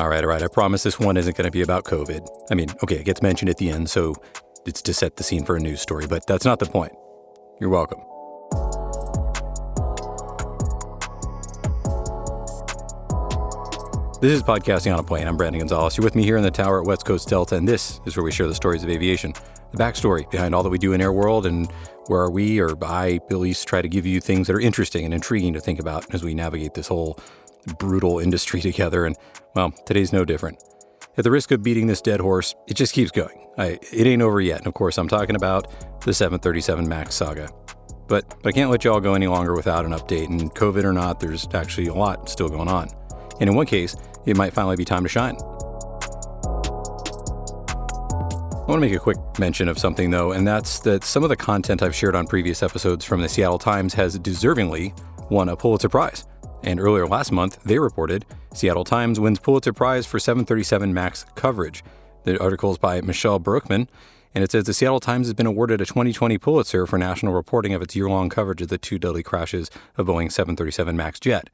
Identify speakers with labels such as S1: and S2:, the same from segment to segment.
S1: All right. I promise this one isn't going to be about COVID. I mean, okay, it gets mentioned at the end, so it's to set the scene for a news story, but that's not the point. You're welcome. This is Podcasting on a Plane. I'm Brandon Gonzalez. You're with me here in the tower at West Coast Delta, and this is where we share the stories of aviation, the backstory behind all that we do in air world, and where we, or I, at least try to give you things that are interesting and intriguing to think about as we navigate this whole brutal industry together. And, well, today's no different. At the risk of beating this dead horse, it just keeps going. It ain't over yet. And of course, I'm talking about the 737 MAX saga. But I can't let y'all go any longer without an update. And COVID or not, there's actually a lot still going on. And in one case, it might finally be time to shine. I want to make a quick mention of something, though, and that's that some of the content I've shared on previous episodes from the Seattle Times has deservingly won a Pulitzer Prize. And earlier last month, they reported Seattle Times wins Pulitzer Prize for 737 MAX coverage. The article is by Michelle Bruckman, and it says the Seattle Times has been awarded a 2020 Pulitzer for national reporting of its year-long coverage of the two deadly crashes of Boeing 737 MAX jet.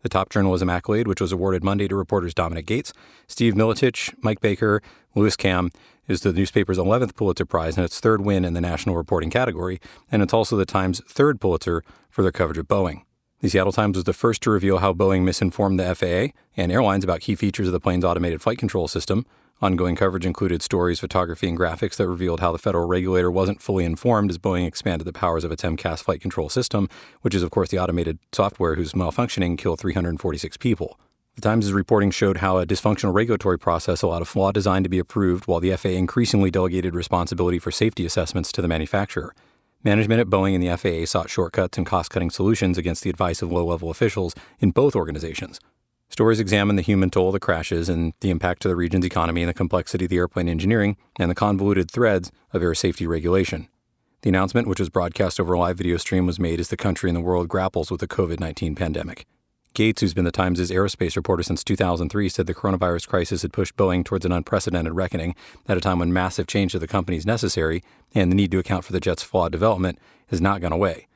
S1: The top journalism accolade, which was awarded Monday to reporters Dominic Gates, Steve Militich, Mike Baker, Louis Kam, is the newspaper's 11th Pulitzer Prize and its third win in the national reporting category, and it's also the Times' third Pulitzer for their coverage of Boeing. The Seattle Times was the first to reveal how Boeing misinformed the FAA and airlines about key features of the plane's automated flight control system. Ongoing coverage included stories, photography, and graphics that revealed how the federal regulator wasn't fully informed as Boeing expanded the powers of its MCAS flight control system, which is, of course, the automated software whose malfunctioning killed 346 people. The Times' reporting showed how a dysfunctional regulatory process allowed a flawed design to be approved, while the FAA increasingly delegated responsibility for safety assessments to the manufacturer. Management at Boeing and the FAA sought shortcuts and cost-cutting solutions against the advice of low-level officials in both organizations. Stories examine the human toll of the crashes and the impact to the region's economy and the complexity of the airplane engineering and the convoluted threads of air safety regulation. The announcement, which was broadcast over a live video stream, was made as the country and the world grapples with the COVID-19 pandemic. Gates, who's been the Times' aerospace reporter since 2003, said the coronavirus crisis had pushed Boeing towards an unprecedented reckoning at a time when massive change to the company is necessary and the need to account for the jet's flawed development has not gone away.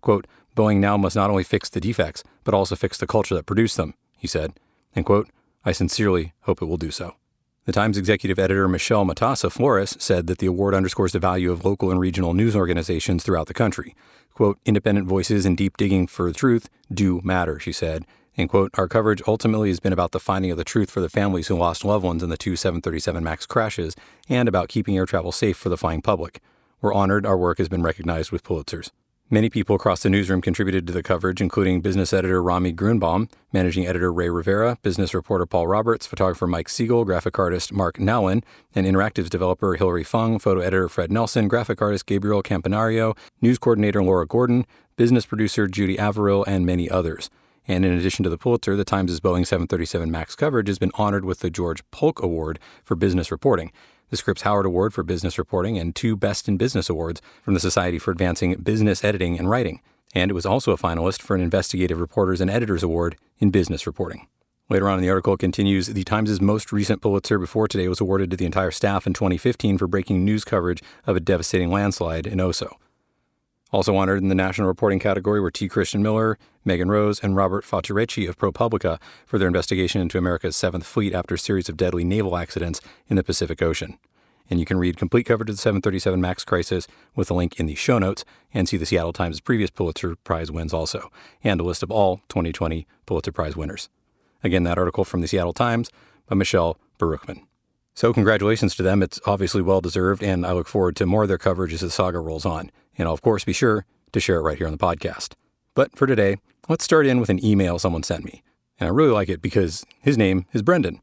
S1: Quote, Boeing now must not only fix the defects, but also fix the culture that produced them, he said. And quote, I sincerely hope it will do so. The Times executive editor Michelle Matassa Flores said that the award underscores the value of local and regional news organizations throughout the country. Quote, independent voices and deep digging for the truth do matter, she said. And quote, our coverage ultimately has been about the finding of the truth for the families who lost loved ones in the two 737 MAX crashes and about keeping air travel safe for the flying public. We're honored our work has been recognized with Pulitzers. Many people across the newsroom contributed to the coverage, including business editor Rami Grunbaum, managing editor Ray Rivera, business reporter Paul Roberts, photographer Mike Siegel, graphic artist Mark Nowlin, and interactives developer Hilary Fung, photo editor Fred Nelson, graphic artist Gabriel Campanario, news coordinator Laura Gordon, business producer Judy Averill, and many others. And in addition to the Pulitzer, the Times' Boeing 737 MAX coverage has been honored with the George Polk Award for business reporting, the Scripps Howard Award for business reporting, and 2 Best in Business awards from the Society for Advancing Business Editing and Writing. And it was also a finalist for an Investigative Reporters and Editors Award in business reporting. Later on in the article, it continues, the Times' most recent Pulitzer before today was awarded to the entire staff in 2015 for breaking news coverage of a devastating landslide in Oso. Also honored in the national reporting category were T. Christian Miller, Megan Rose, and Robert Fauturecci of ProPublica for their investigation into America's 7th Fleet after a series of deadly naval accidents in the Pacific Ocean. And you can read complete coverage of the 737 MAX crisis with a link in the show notes and see the Seattle Times' previous Pulitzer Prize wins also, and a list of all 2020 Pulitzer Prize winners. Again, that article from the Seattle Times by Michelle Bruckman. So congratulations to them. It's obviously well-deserved, and I look forward to more of their coverage as the saga rolls on. And I'll, of course, be sure to share it right here on the podcast. But for today, let's start in with an email someone sent me. And I really like it because his name is Brendan.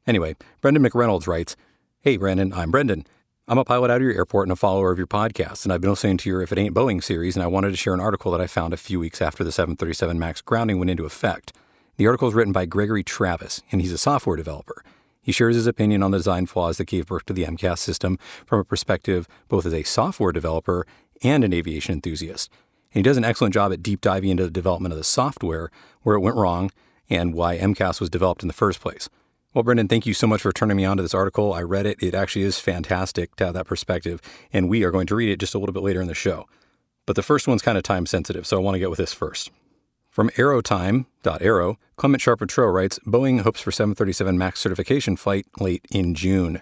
S1: Anyway, Brendan McReynolds writes, Hey, Brandon, I'm Brendan. I'm a pilot out of your airport and a follower of your podcast, and I've been listening to your If It Ain't Boeing series, and I wanted to share an article that I found a few weeks after the 737 MAX grounding went into effect. The article is written by Gregory Travis, and he's a software developer. He shares his opinion on the design flaws that gave birth to the MCAS system from a perspective both as a software developer and an aviation enthusiast. And he does an excellent job at deep diving into the development of the software, where it went wrong, and why MCAS was developed in the first place. Well, Brendan, thank you so much for turning me on to this article. I read it. It actually is fantastic to have that perspective, and we are going to read it just a little bit later in the show. But the first one's kind of time sensitive, so I want to get with this first. From aerotime.aero, Clement Sharp-Petro writes, Boeing hopes for 737 MAX certification flight late in June.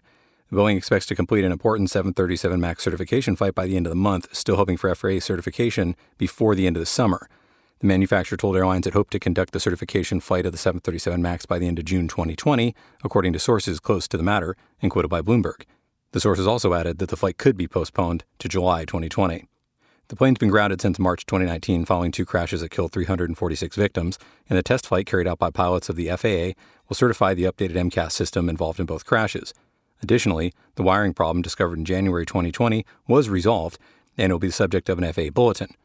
S1: Boeing expects to complete an important 737 MAX certification flight by the end of the month, still hoping for FAA certification before the end of the summer. The manufacturer told airlines it hoped to conduct the certification flight of the 737 MAX by the end of June 2020, according to sources close to the matter and quoted by Bloomberg. The sources also added that the flight could be postponed to July 2020. The plane's been grounded since March 2019 following 2 crashes that killed 346 victims, and the test flight carried out by pilots of the FAA will certify the updated MCAS system involved in both crashes. Additionally, the wiring problem discovered in January 2020 was resolved and will be the subject of an FAA bulletin.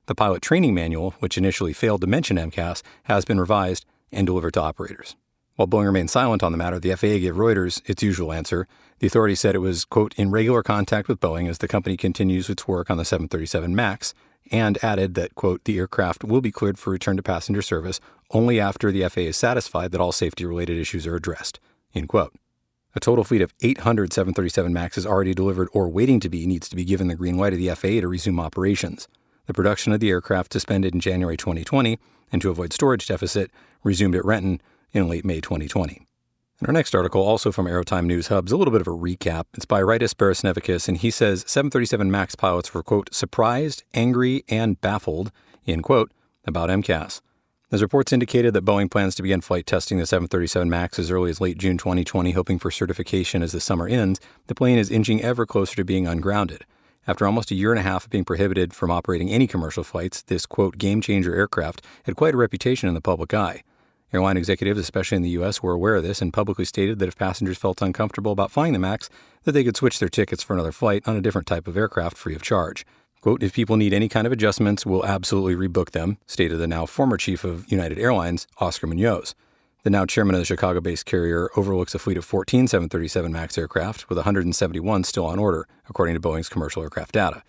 S1: The pilot training manual, which initially failed to mention MCAS, has been revised and delivered to operators. While Boeing remained silent on the matter, the FAA gave Reuters its usual answer. The authority said it was, quote, in regular contact with Boeing as the company continues its work on the 737 MAX, and added that, quote, the aircraft will be cleared for return to passenger service only after the FAA is satisfied that all safety-related issues are addressed, end quote. A total fleet of 800 737 MAXs already delivered or waiting to be needs to be given the green light of the FAA to resume operations. The production of the aircraft suspended in January 2020, and to avoid storage deficit, resumed at Renton in late May 2020. And our next article, also from Aerotime News Hub, is a little bit of a recap. It's by Rytis Barasnevikis, and he says 737 MAX pilots were, quote, surprised, angry, and baffled, end quote, about MCAS. As reports indicated that Boeing plans to begin flight testing the 737 MAX as early as late June 2020, hoping for certification as the summer ends, the plane is inching ever closer to being ungrounded. After almost a year and a half of being prohibited from operating any commercial flights, this, quote, game-changer aircraft had quite a reputation in the public eye. Airline executives, especially in the U.S., were aware of this and publicly stated that if passengers felt uncomfortable about flying the MAX, that they could switch their tickets for another flight on a different type of aircraft free of charge. Quote, if people need any kind of adjustments, we'll absolutely rebook them, stated the now former chief of United Airlines, Oscar Munoz. The now chairman of the Chicago-based carrier overlooks a fleet of 14 737 MAX aircraft, with 171 still on order, according to Boeing's commercial aircraft data.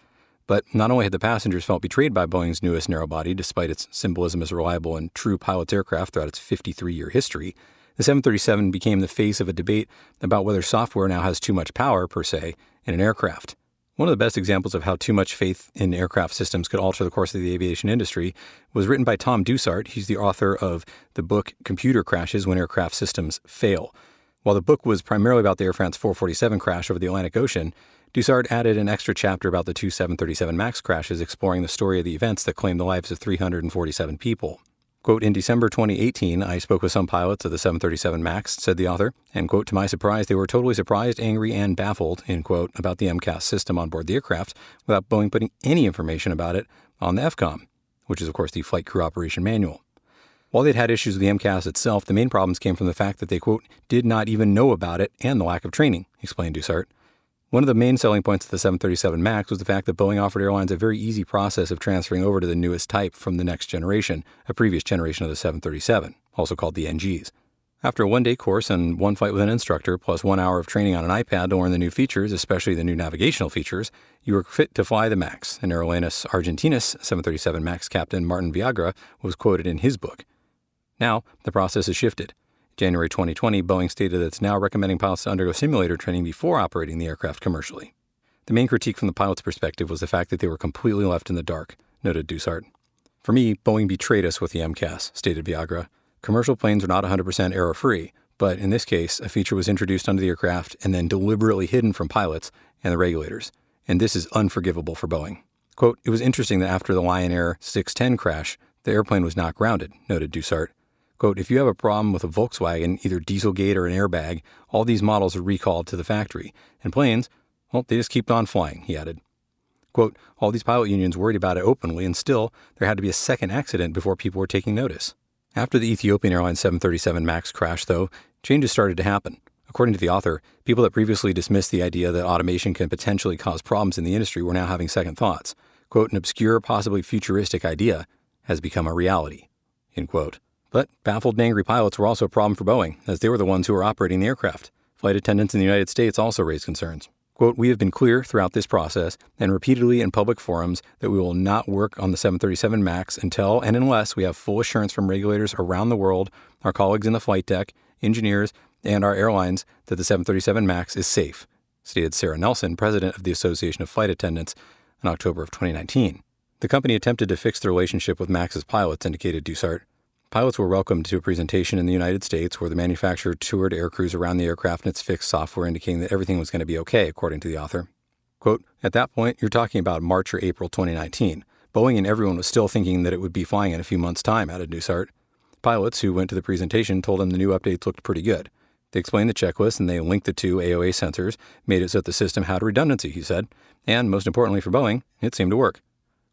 S1: But not only had the passengers felt betrayed by Boeing's newest narrow-body, despite its symbolism as a reliable and true pilot's aircraft throughout its 53-year history, the 737 became the face of a debate about whether software now has too much power, per se, in an aircraft. One of the best examples of how too much faith in aircraft systems could alter the course of the aviation industry was written by Tom Dusart. He's the author of the book Computer Crashes When Aircraft Systems Fail. While the book was primarily about the Air France 447 crash over the Atlantic Ocean, Dusart added an extra chapter about the 2 737 MAX crashes, exploring the story of the events that claimed the lives of 347 people. Quote, in December 2018, I spoke with some pilots of the 737 MAX, said the author, and, quote, to my surprise, they were totally surprised, angry, and baffled, end quote, about the MCAS system on board the aircraft, without Boeing putting any information about it on the FCOM, which is, of course, the Flight Crew Operation Manual. While they'd had issues with the MCAS itself, the main problems came from the fact that they, quote, did not even know about it and the lack of training, explained Dusart. One of the main selling points of the 737 MAX was the fact that Boeing offered airlines a very easy process of transferring over to the newest type from the next generation, a previous generation of the 737, also called the NGs. After a one-day course and one flight with an instructor, plus 1 hour of training on an iPad to learn the new features, especially the new navigational features, you were fit to fly the MAX, and Aerolíneas Argentinas 737 MAX captain Martin Viagra was quoted in his book. Now, the process has shifted. January 2020, Boeing stated that it's now recommending pilots to undergo simulator training before operating the aircraft commercially. The main critique from the pilot's perspective was the fact that they were completely left in the dark, noted Dusart. For me, Boeing betrayed us with the MCAS, stated Viagra. Commercial planes are not 100% error-free, but in this case, a feature was introduced onto the aircraft and then deliberately hidden from pilots and the regulators, and this is unforgivable for Boeing. Quote, it was interesting that after the Lion Air 610 crash, the airplane was not grounded, noted Dusart. Quote, if you have a problem with a Volkswagen, either Dieselgate or an airbag, all these models are recalled to the factory. And planes, well, they just keep on flying, he added. Quote, all these pilot unions worried about it openly, and still, there had to be a second accident before people were taking notice. After the Ethiopian Airlines 737 MAX crash, though, changes started to happen. According to the author, people that previously dismissed the idea that automation can potentially cause problems in the industry were now having second thoughts. Quote, an obscure, possibly futuristic idea has become a reality, end quote. But baffled and angry pilots were also a problem for Boeing, as they were the ones who were operating the aircraft. Flight attendants in the United States also raised concerns. Quote, we have been clear throughout this process and repeatedly in public forums that we will not work on the 737 MAX until and unless we have full assurance from regulators around the world, our colleagues in the flight deck, engineers, and our airlines that the 737 MAX is safe, stated Sarah Nelson, president of the Association of Flight Attendants, in October of 2019. The company attempted to fix the relationship with Max's pilots, indicated Dusart. Pilots were welcomed to a presentation in the United States where the manufacturer toured aircrews around the aircraft and its fixed software, indicating that everything was going to be okay, according to the author. Quote, at that point, you're talking about March or April 2019. Boeing and everyone was still thinking that it would be flying in a few months' time, added Dusart. Pilots who went to the presentation told him the new updates looked pretty good. They explained the checklist and they linked the two AOA sensors, made it so that the system had redundancy, he said. And most importantly for Boeing, it seemed to work.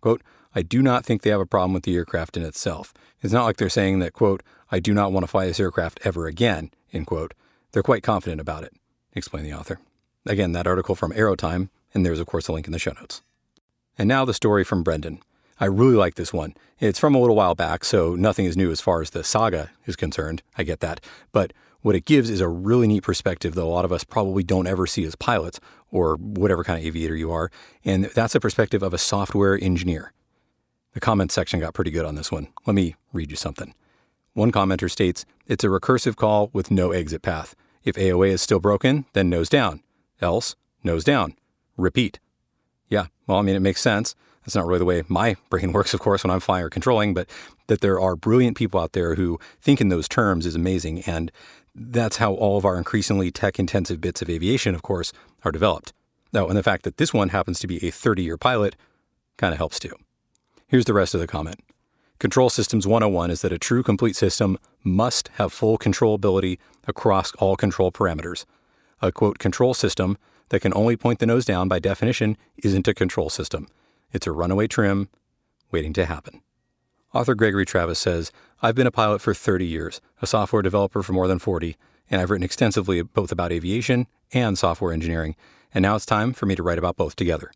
S1: Quote, I do not think they have a problem with the aircraft in itself. It's not like they're saying that, quote, I do not want to fly this aircraft ever again, end quote. They're quite confident about it, explained the author. Again, that article from Aerotime, and there's, of course, a link in the show notes. And now the story from Brendan. I really like this one. It's from a little while back, so nothing is new as far as the saga is concerned. I get that. But what it gives is a really neat perspective that a lot of us probably don't ever see as pilots or whatever kind of aviator you are. And that's a perspective of a software engineer. The comments section got pretty good on this one. Let me read you something. One commenter states, it's a recursive call with no exit path. If AOA is still broken, then nose down. Else, nose down. Repeat. Yeah, well, I mean, it makes sense. That's not really the way my brain works, of course, when I'm flying or controlling, but that there are brilliant people out there who think in those terms is amazing. And that's how all of our increasingly tech-intensive bits of aviation, of course, are developed. Oh, and the fact that this one happens to be a 30-year pilot kind of helps too. Here's the rest of the comment. Control Systems 101 is that a true complete system must have full controllability across all control parameters. A, quote, control system that can only point the nose down by definition isn't a control system. It's a runaway trim waiting to happen. Author Gregory Travis says, I've been a pilot for 30 years, a software developer for more than 40, and I've written extensively both about aviation and software engineering, and now it's time for me to write about both together.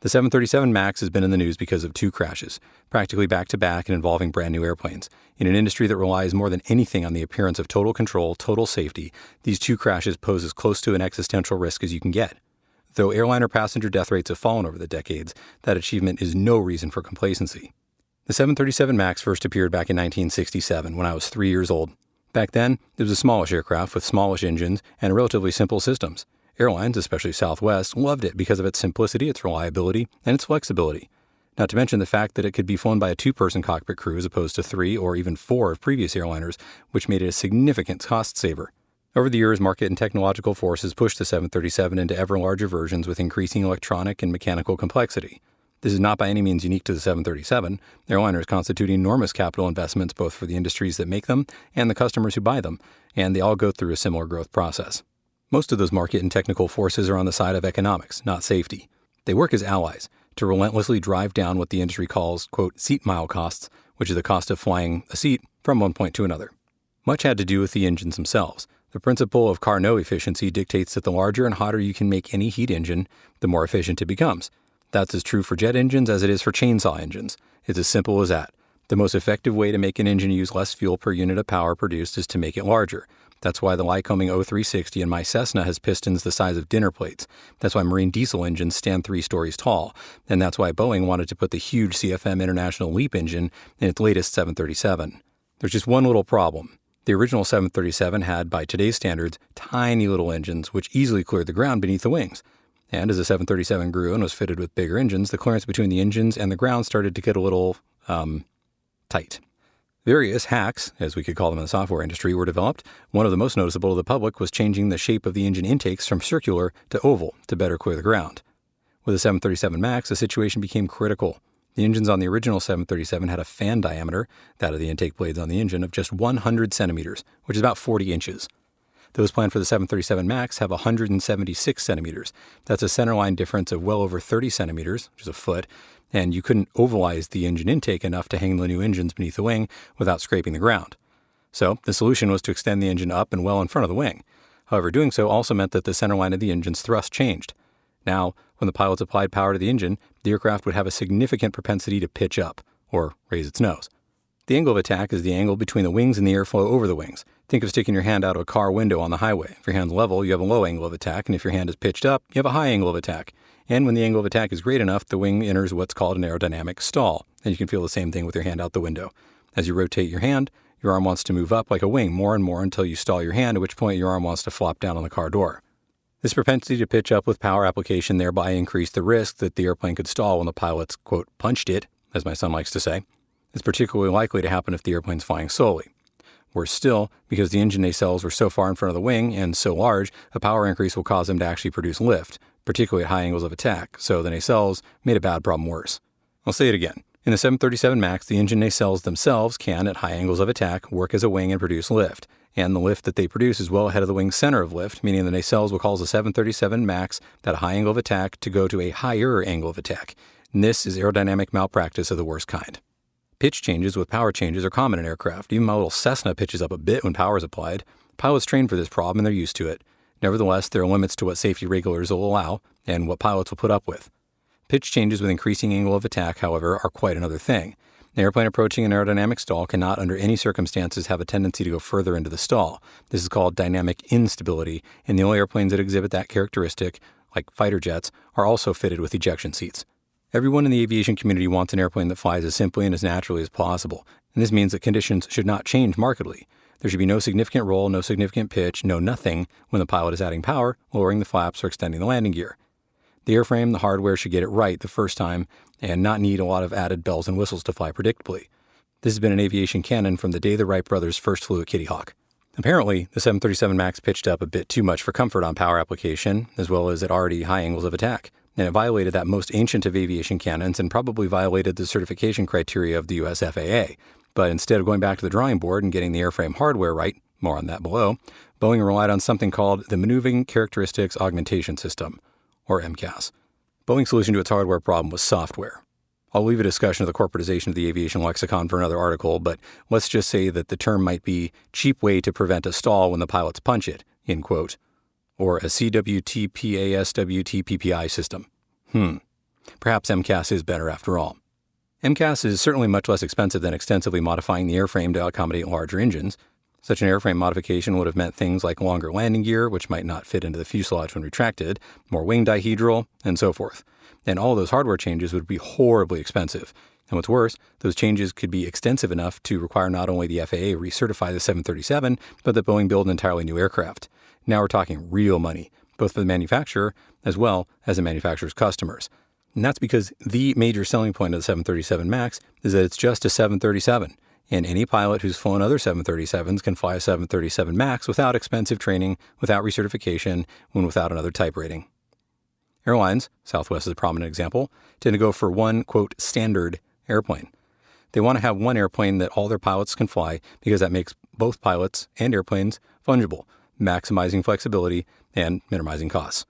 S1: The 737 MAX has been in the news because of two crashes, practically back-to-back and involving brand new airplanes. In an industry that relies more than anything on the appearance of total control, total safety, these two crashes pose as close to an existential risk as you can get. Though airliner passenger death rates have fallen over the decades, that achievement is no reason for complacency. The 737 MAX first appeared back in 1967 when I was 3 years old. Back then, it was a smallish aircraft with smallish engines and relatively simple systems. Airlines, especially Southwest, loved it because of its simplicity, its reliability, and its flexibility. Not to mention the fact that it could be flown by a two-person cockpit crew as opposed to 3 or even 4 of previous airliners, which made it a significant cost saver. Over the years, market and technological forces pushed the 737 into ever larger versions with increasing electronic and mechanical complexity. This is not by any means unique to the 737. Airliners constitute enormous capital investments both for the industries that make them and the customers who buy them, and they all go through a similar growth process. Most of those market and technical forces are on the side of economics, not safety. They work as allies to relentlessly drive down what the industry calls, quote, seat mile costs, which is the cost of flying a seat from one point to another. Much had to do with the engines themselves. The principle of Carnot efficiency dictates that the larger and hotter you can make any heat engine, the more efficient it becomes. That's as true for jet engines as it is for chainsaw engines. It's as simple as that. The most effective way to make an engine use less fuel per unit of power produced is to make it larger. That's why the Lycoming 0360 in my Cessna has pistons the size of dinner plates. That's why marine diesel engines stand 3 stories tall. And that's why Boeing wanted to put the huge CFM International LEAP engine in its latest 737. There's just one little problem. The original 737 had, by today's standards, tiny little engines which easily cleared the ground beneath the wings. And as the 737 grew and was fitted with bigger engines, the clearance between the engines and the ground started to get a little, tight. Various hacks, as we could call them in the software industry, were developed. One of the most noticeable to the public was changing the shape of the engine intakes from circular to oval to better clear the ground. With the 737 MAX, the situation became critical. The engines on the original 737 had a fan diameter, that of the intake blades on the engine, of just 100 centimeters, which is about 40 inches. Those planned for the 737 MAX have 176 centimeters. That's a centerline difference of well over 30 centimeters, which is a foot, and you couldn't ovalize the engine intake enough to hang the new engines beneath the wing without scraping the ground. So the solution was to extend the engine up and well in front of the wing. However, doing so also meant that the centerline of the engine's thrust changed. Now, when the pilots applied power to the engine, the aircraft would have a significant propensity to pitch up, or raise its nose. The angle of attack is the angle between the wings and the airflow over the wings. Think of sticking your hand out of a car window on the highway. If your hand's level, you have a low angle of attack, and if your hand is pitched up, you have a high angle of attack. And when the angle of attack is great enough, the wing enters what's called an aerodynamic stall, and you can feel the same thing with your hand out the window. As you rotate your hand, your arm wants to move up like a wing more and more until you stall your hand, at which point your arm wants to flop down on the car door. This propensity to pitch up with power application thereby increased the risk that the airplane could stall when the pilots, quote, punched it, as my son likes to say. It's particularly likely to happen if the airplane's flying slowly. Worse still, because the engine nacelles were so far in front of the wing and so large, a power increase will cause them to actually produce lift, particularly at high angles of attack, so the nacelles made a bad problem worse. I'll say it again. In the 737 MAX, the engine nacelles themselves can, at high angles of attack, work as a wing and produce lift. And the lift that they produce is well ahead of the wing's center of lift, meaning the nacelles will cause the 737 MAX, that high angle of attack, to go to a higher angle of attack. And this is aerodynamic malpractice of the worst kind. Pitch changes with power changes are common in aircraft. Even my little Cessna pitches up a bit when power is applied. Pilots train for this problem and they're used to it. Nevertheless, there are limits to what safety regulators will allow and what pilots will put up with. Pitch changes with increasing angle of attack, however, are quite another thing. An airplane approaching an aerodynamic stall cannot under any circumstances have a tendency to go further into the stall. This is called dynamic instability, and the only airplanes that exhibit that characteristic, like fighter jets, are also fitted with ejection seats. Everyone in the aviation community wants an airplane that flies as simply and as naturally as possible, and this means that conditions should not change markedly. There should be no significant roll, no significant pitch, no nothing when the pilot is adding power, lowering the flaps, or extending the landing gear. The airframe, the hardware should get it right the first time and not need a lot of added bells and whistles to fly predictably. This has been an aviation canon from the day the Wright brothers first flew at Kitty Hawk. Apparently, the 737 MAX pitched up a bit too much for comfort on power application, as well as at already high angles of attack, and it violated that most ancient of aviation canons and probably violated the certification criteria of the US FAA. But instead of going back to the drawing board and getting the airframe hardware right, more on that below, Boeing relied on something called the Maneuvering Characteristics Augmentation System, or MCAS. Boeing's solution to its hardware problem was software. I'll leave a discussion of the corporatization of the aviation lexicon for another article, but let's just say that the term might be cheap way to prevent a stall when the pilots punch it, end quote, or a CWT-PASWT-PPI system. Perhaps MCAS is better after all. MCAS is certainly much less expensive than extensively modifying the airframe to accommodate larger engines. Such an airframe modification would have meant things like longer landing gear, which might not fit into the fuselage when retracted, more wing dihedral, and so forth. And all those hardware changes would be horribly expensive. And what's worse, those changes could be extensive enough to require not only the FAA recertify the 737, but that Boeing build an entirely new aircraft. Now we're talking real money, both for the manufacturer as well as the manufacturer's customers. And that's because the major selling point of the 737 MAX is that it's just a 737. And any pilot who's flown other 737s can fly a 737 MAX without expensive training, without recertification, and without another type rating. Airlines, Southwest is a prominent example, tend to go for one, quote, standard airplane. They want to have one airplane that all their pilots can fly because that makes both pilots and airplanes fungible, maximizing flexibility and minimizing costs.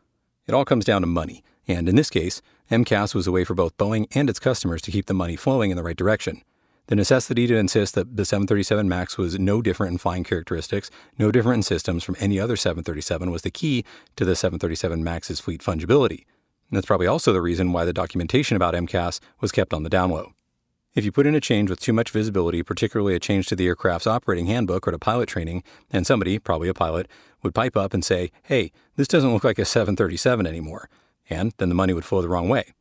S1: It all comes down to money, and in this case, MCAS was a way for both Boeing and its customers to keep the money flowing in the right direction. The necessity to insist that the 737 MAX was no different in flying characteristics, no different in systems from any other 737 was the key to the 737 MAX's fleet fungibility. And that's probably also the reason why the documentation about MCAS was kept on the down low. If you put in a change with too much visibility, particularly a change to the aircraft's operating handbook or to pilot training, and somebody, probably a pilot, would pipe up and say, hey, this doesn't look like a 737 anymore, and then the money would flow the wrong way.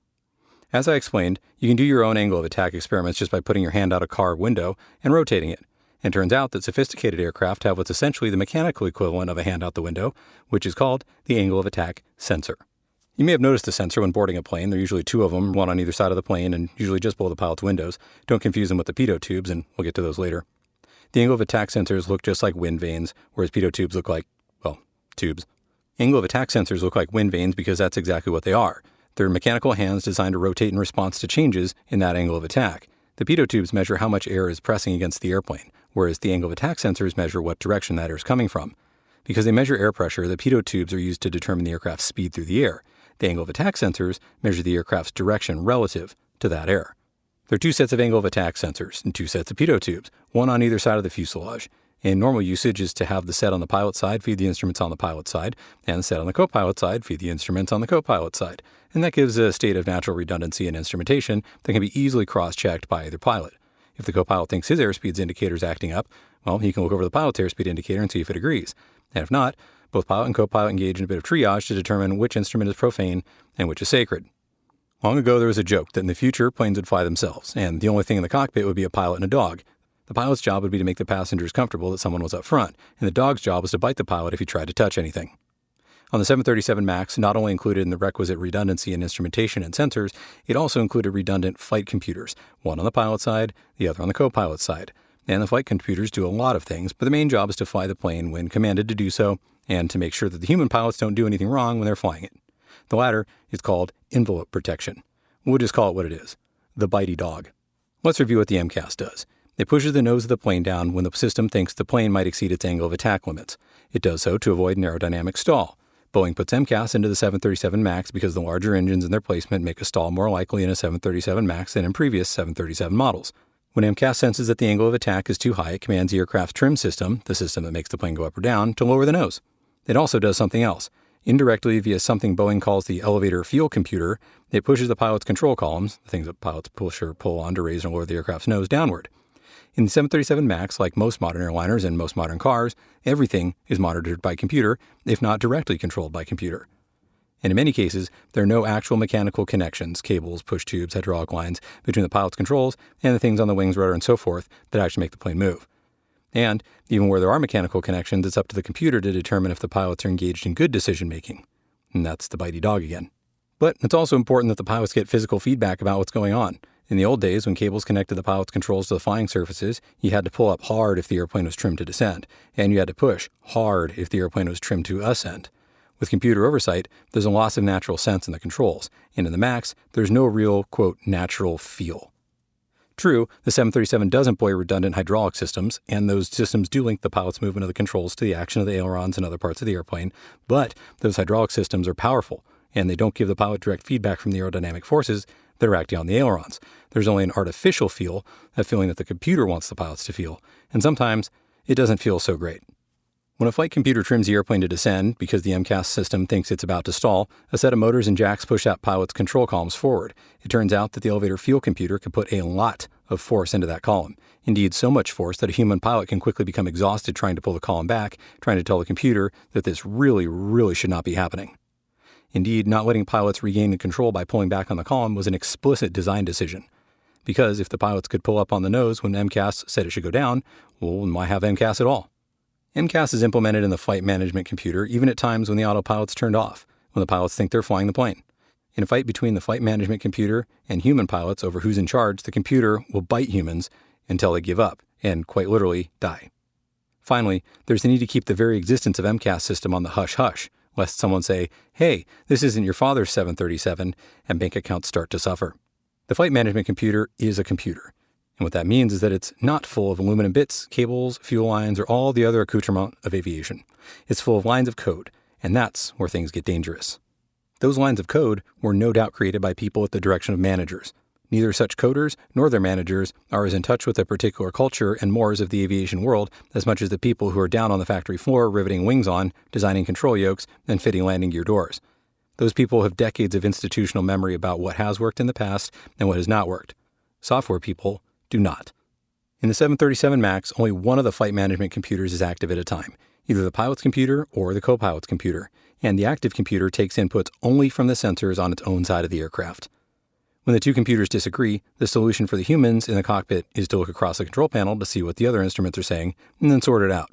S1: As I explained, you can do your own angle of attack experiments just by putting your hand out a car window and rotating it. And it turns out that sophisticated aircraft have what's essentially the mechanical equivalent of a hand out the window, which is called the angle of attack sensor. You may have noticed a sensor when boarding a plane. There are usually two of them, one on either side of the plane, and usually just below the pilot's windows. Don't confuse them with the pitot tubes, and we'll get to those later. The angle of attack sensors look just like wind vanes, whereas pitot tubes look like, well, tubes. Angle of attack sensors look like wind vanes because that's exactly what they are. They're mechanical hands designed to rotate in response to changes in that angle of attack. The pitot tubes measure how much air is pressing against the airplane, whereas the angle of attack sensors measure what direction that air is coming from. Because they measure air pressure, the pitot tubes are used to determine the aircraft's speed through the air. The angle of attack sensors measure the aircraft's direction relative to that air. There are two sets of angle of attack sensors and two sets of pitot tubes, one on either side of the fuselage. And normal usage is to have the set on the pilot side feed the instruments on the pilot side, and the set on the co-pilot side feed the instruments on the co-pilot side. And that gives a state of natural redundancy in instrumentation that can be easily cross-checked by either pilot. If the co-pilot thinks his airspeed's indicator is acting up, well, he can look over the pilot's airspeed indicator and see if it agrees. And if not, both pilot and co-pilot engage in a bit of triage to determine which instrument is profane and which is sacred. Long ago, there was a joke that in the future, planes would fly themselves, and the only thing in the cockpit would be a pilot and a dog. The pilot's job would be to make the passengers comfortable that someone was up front, and the dog's job was to bite the pilot if he tried to touch anything. On the 737 MAX, not only included in the requisite redundancy in instrumentation and sensors, it also included redundant flight computers, one on the pilot side, the other on the co-pilot side. And the flight computers do a lot of things, but the main job is to fly the plane when commanded to do so, and to make sure that the human pilots don't do anything wrong when they're flying it. The latter is called envelope protection. We'll just call it what it is, the bitey dog. Let's review what the MCAS does. It pushes the nose of the plane down when the system thinks the plane might exceed its angle of attack limits. It does so to avoid an aerodynamic stall. Boeing puts MCAS into the 737 MAX because the larger engines and their placement make a stall more likely in a 737 MAX than in previous 737 models. When MCAS senses that the angle of attack is too high, it commands the aircraft's trim system, the system that makes the plane go up or down, to lower the nose. It also does something else. Indirectly, via something Boeing calls the elevator feel computer, it pushes the pilot's control columns, the things that pilots push or pull on to raise and lower the aircraft's nose, downward. In the 737 MAX, like most modern airliners and most modern cars, everything is monitored by computer, if not directly controlled by computer. And in many cases, there are no actual mechanical connections, cables, push tubes, hydraulic lines, between the pilot's controls and the things on the wings, rudder, and so forth that actually make the plane move. And even where there are mechanical connections, it's up to the computer to determine if the pilots are engaged in good decision-making. And that's the bitey dog again. But it's also important that the pilots get physical feedback about what's going on. In the old days, when cables connected the pilot's controls to the flying surfaces, you had to pull up hard if the airplane was trimmed to descend, and you had to push hard if the airplane was trimmed to ascend. With computer oversight, there's a loss of natural sense in the controls, and in the MAX, there's no real, quote, natural feel. True, the 737 does employ redundant hydraulic systems, and those systems do link the pilot's movement of the controls to the action of the ailerons and other parts of the airplane, but those hydraulic systems are powerful, and they don't give the pilot direct feedback from the aerodynamic forces that are acting on the ailerons. There's only an artificial feel, a feeling that the computer wants the pilots to feel, and sometimes it doesn't feel so great. When a flight computer trims the airplane to descend because the MCAS system thinks it's about to stall, a set of motors and jacks push that pilot's control columns forward. It turns out that the elevator feel computer can put a lot of force into that column. Indeed, so much force that a human pilot can quickly become exhausted trying to pull the column back, trying to tell the computer that this really should not be happening. Indeed, not letting pilots regain the control by pulling back on the column was an explicit design decision. Because if the pilots could pull up on the nose when MCAS said it should go down, well, then why have MCAS at all? MCAS is implemented in the flight management computer even at times when the autopilot's turned off, when the pilots think they're flying the plane. In a fight between the flight management computer and human pilots over who's in charge, the computer will bite humans until they give up and, quite literally, die. Finally, there's the need to keep the very existence of MCAS system on the hush-hush, lest someone say, hey, this isn't your father's 737, and bank accounts start to suffer. The flight management computer is a computer. And what that means is that it's not full of aluminum bits, cables, fuel lines, or all the other accoutrement of aviation. It's full of lines of code, and that's where things get dangerous. Those lines of code were no doubt created by people at the direction of managers. Neither such coders nor their managers are as in touch with a particular culture and mores of the aviation world as much as the people who are down on the factory floor riveting wings on, designing control yokes, and fitting landing gear doors. Those people have decades of institutional memory about what has worked in the past and what has not worked. Software people do not. In the 737 MAX, only one of the flight management computers is active at a time, either the pilot's computer or the co-pilot's computer, and the active computer takes inputs only from the sensors on its own side of the aircraft. When the two computers disagree, the solution for the humans in the cockpit is to look across the control panel to see what the other instruments are saying, and then sort it out.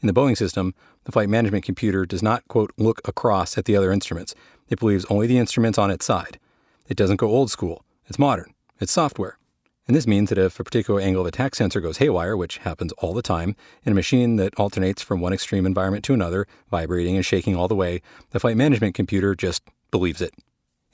S1: In the Boeing system, the flight management computer does not, quote, look across at the other instruments. It believes only the instruments on its side. It doesn't go old school. It's modern. It's software. And this means that if a particular angle of attack sensor goes haywire, which happens all the time, in a machine that alternates from one extreme environment to another, vibrating and shaking all the way, the flight management computer just believes it.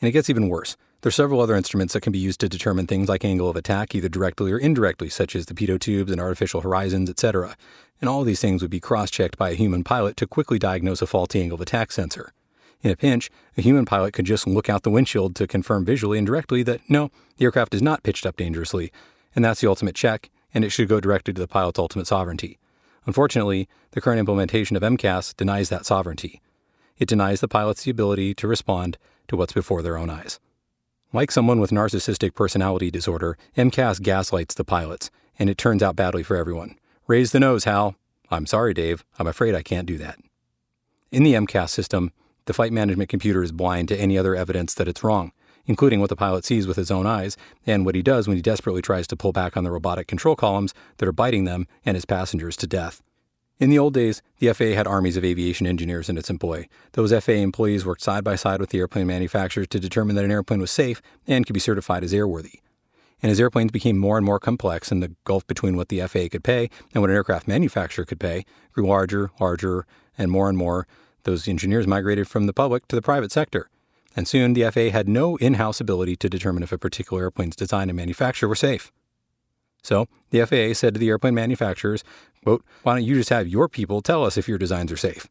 S1: And it gets even worse. There are several other instruments that can be used to determine things like angle of attack, either directly or indirectly, such as the pitot tubes and artificial horizons, etc. And all of these things would be cross-checked by a human pilot to quickly diagnose a faulty angle of attack sensor. In a pinch, a human pilot could just look out the windshield to confirm visually and directly that, no, the aircraft is not pitched up dangerously, and that's the ultimate check, and it should go directly to the pilot's ultimate sovereignty. Unfortunately, the current implementation of MCAS denies that sovereignty. It denies the pilots the ability to respond to what's before their own eyes. Like someone with narcissistic personality disorder, MCAS gaslights the pilots, and it turns out badly for everyone. Raise the nose, Hal. I'm sorry, Dave. I'm afraid I can't do that. In the MCAS system, the flight management computer is blind to any other evidence that it's wrong, including what the pilot sees with his own eyes and what he does when he desperately tries to pull back on the robotic control columns that are biting them and his passengers to death. In the old days, the FAA had armies of aviation engineers in its employ. Those FAA employees worked side by side with the airplane manufacturers to determine that an airplane was safe and could be certified as airworthy. And as airplanes became more and more complex and the gulf between what the FAA could pay and what an aircraft manufacturer could pay grew larger, and more, those engineers migrated from the public to the private sector. And soon the FAA had no in-house ability to determine if a particular airplane's design and manufacture were safe. So the FAA said to the airplane manufacturers, quote, "Why don't you just have your people tell us if your designs are safe?"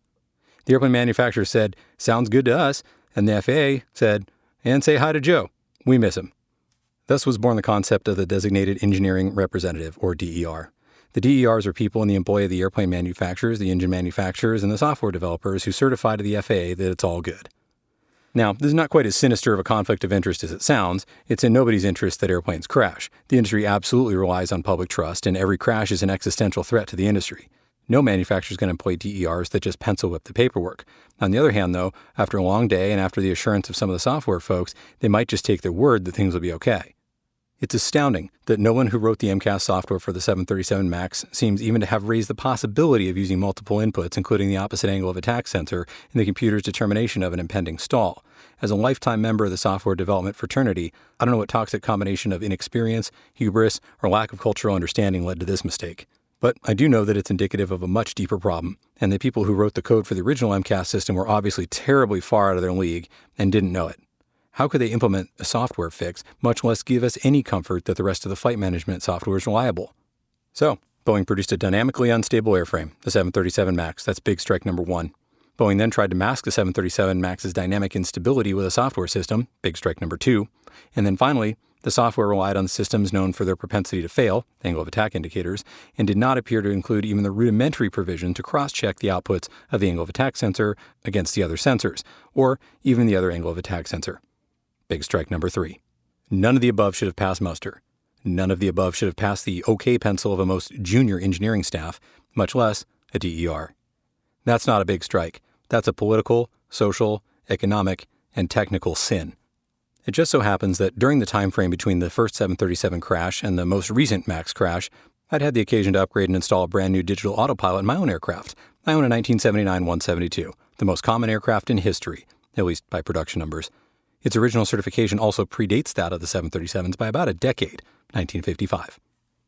S1: The airplane manufacturers said, "Sounds good to us." And the FAA said, "And say hi to Joe. We miss him." Thus was born the concept of the Designated Engineering Representative, or DER. The DERs are people in the employ of the airplane manufacturers, the engine manufacturers, and the software developers who certify to the FAA that it's all good. Now, this is not quite as sinister of a conflict of interest as it sounds. It's in nobody's interest that airplanes crash. The industry absolutely relies on public trust, and every crash is an existential threat to the industry. No manufacturer is going to employ DERs that just pencil whip the paperwork. On the other hand, though, after a long day and after the assurance of some of the software folks, they might just take their word that things will be okay. It's astounding that no one who wrote the MCAS software for the 737 MAX seems even to have raised the possibility of using multiple inputs, including the opposite angle of attack sensor, in the computer's determination of an impending stall. As a lifetime member of the software development fraternity, I don't know what toxic combination of inexperience, hubris, or lack of cultural understanding led to this mistake. But I do know that it's indicative of a much deeper problem, and the people who wrote the code for the original MCAS system were obviously terribly far out of their league and didn't know it. How could they implement a software fix, much less give us any comfort that the rest of the flight management software is reliable? So, Boeing produced a dynamically unstable airframe, the 737 MAX. That's big strike number one. Boeing then tried to mask the 737 MAX's dynamic instability with a software system, big strike number two. And then finally, the software relied on systems known for their propensity to fail, angle of attack indicators, and did not appear to include even the rudimentary provision to cross-check the outputs of the angle of attack sensor against the other sensors, or even the other angle of attack sensor. Big strike number three. None of the above should have passed muster. None of the above should have passed the OK pencil of a most junior engineering staff, much less a DER. That's not a big strike. That's a political, social, economic, and technical sin. It just so happens that during the time frame between the first 737 crash and the most recent MAX crash, I'd had the occasion to upgrade and install a brand new digital autopilot in my own aircraft. I own a 1979 172, the most common aircraft in history, at least by production numbers. Its original certification also predates that of the 737s by about a decade, 1955.